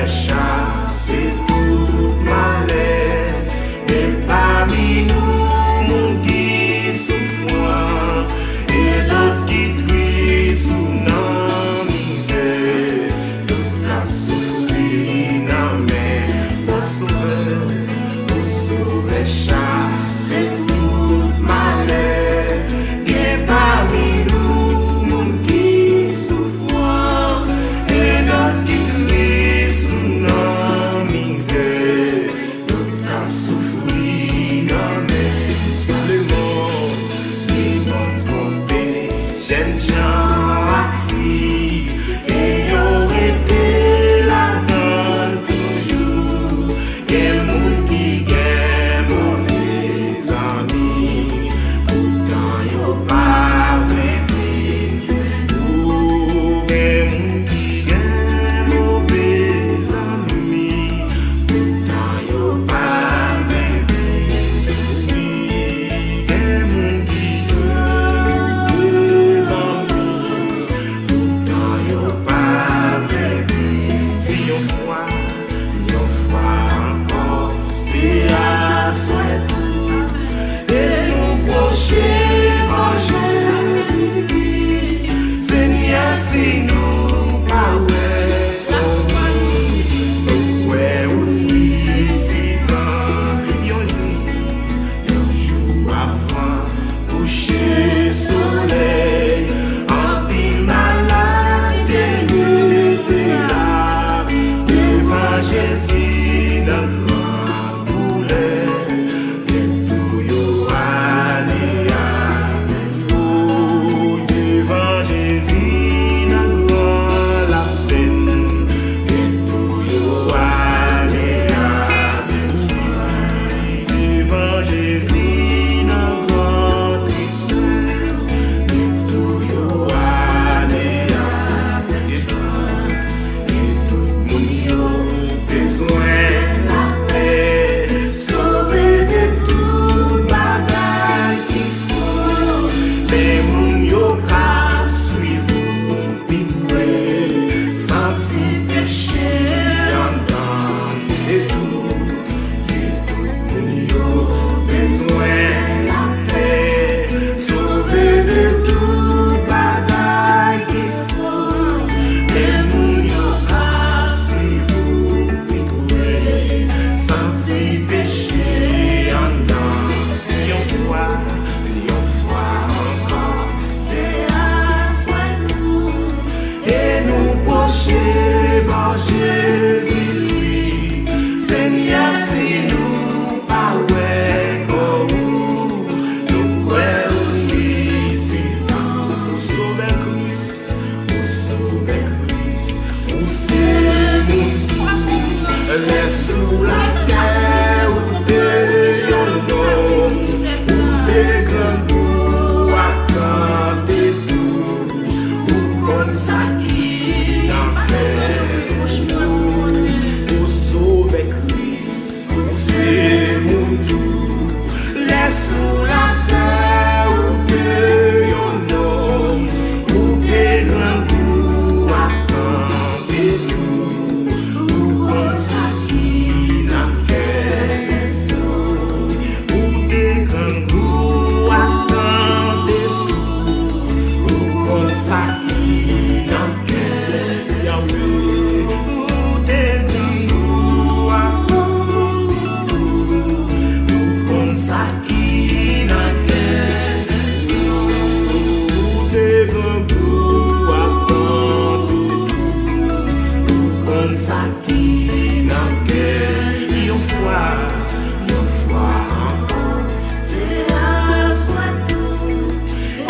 chasser tout malheur. Et parmi nous, monde qui souffre, et d'autres qui crient sous nos misères, d'autres qui souffrent dans mes au sauver, chasser tout malheur. Et parmi nous, monde qui souffre, et d'autres qui crient sous nos misères, d'autres qui souffrent dans mes le monde trompé, jeunes gens à filles, et y'ont été là-dedans toujours. Quel monde qui gagne mauvais amis, pourtant y'ont pas vécu. Quel monde qui gagne mauvais amis, pourtant y'ont pas vécu. Quel monde qui gagne mauvais amis, pourtant y'ont pas vécu. Et une fois encore, c'est à souhait tout. Et nous procher par Jésus-Christ, Seigneur, si nous pas oui, si un jour avant coucher soleil, en pile malade était là devant Jésus dans grand douleur. Bientôt yo aller avec vous devant Jésus dans grand la peine. Bientôt yo aller avec lui devant Jésus dans grand tristesse. Bientôt yo aller avec lui. Et tout le monde yo besoin la paix, sauver de tout bagage qu'il faut. Les moun yo cap suivre puis sentir péché en dedans. Et tout le monde yo besoin la paix, sauver de tout bagage qu'il faut. Les moun yo cap suivre puis sentir péché en dedans. Yon fois encore, c'est à souhait nous. Et nous procher par Jésus-Christ, Seigneur, si nous pas ouais comme vous, nous croyons ici pour sauver Christ, pour c'est nous. Laisse sous la terre ou de yon des grands goûts à canter tout, ou comme ça qui n'empêche pour sauver Christ, c'est mon tout. Laisse sous la terre ou de yon ou des grands goûts à canter tout, ou comme ça qui n'empêche ou des grands goûts à canter tout, ou comme ça qui n'empêche Yahweh, ou des grands goûts à canter tout, ou comme ça qui n'empêche, ou des grands goûts à canter tout, ou comme ça qui n'empêche. Une fois encore, c'est à souhait tout.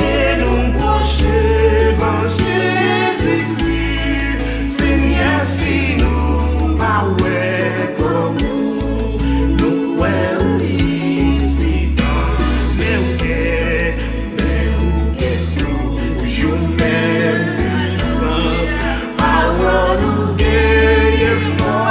Et nous procher par Jésus-Christ, Seigneur, si nous pas ouais comme vous, nous ouais ici dans mais où est toujours même puissance, parole nous guérir fort.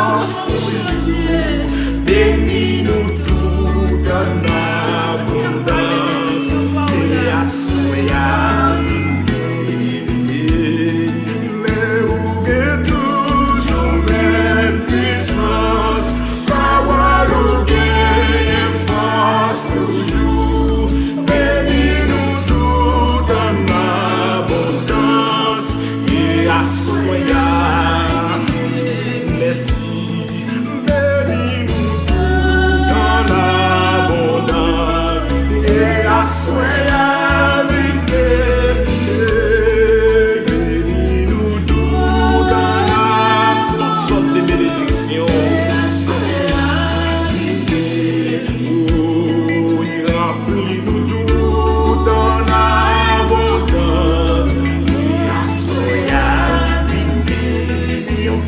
Une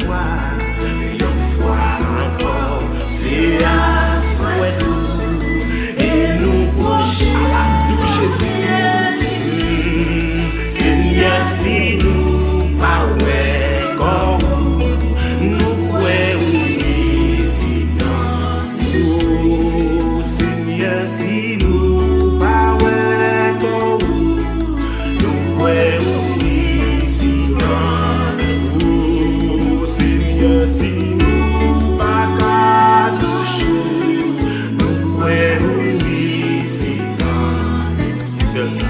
fois encore, c'est à souhait et nous proches à Jésus. Seigneur, si nous pas nous pouvons ici dans nous. Seigneur, si nous pas nous pouvons ici dans nous. Seigneur, si nous pas nous pouvons ici dans nous. C'est ça.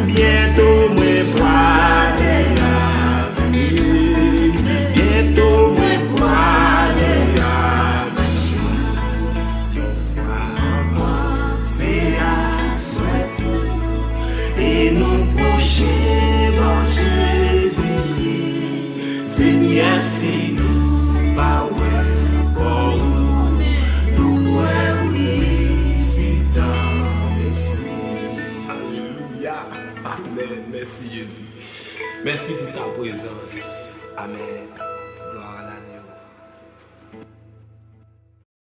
Bientôt, moi, bientôt, moi, c'est à souhait et nous prochains dans Jésus. Seigneur, si nous pas Amen. Merci Jésus. Merci pour ta présence. Amen.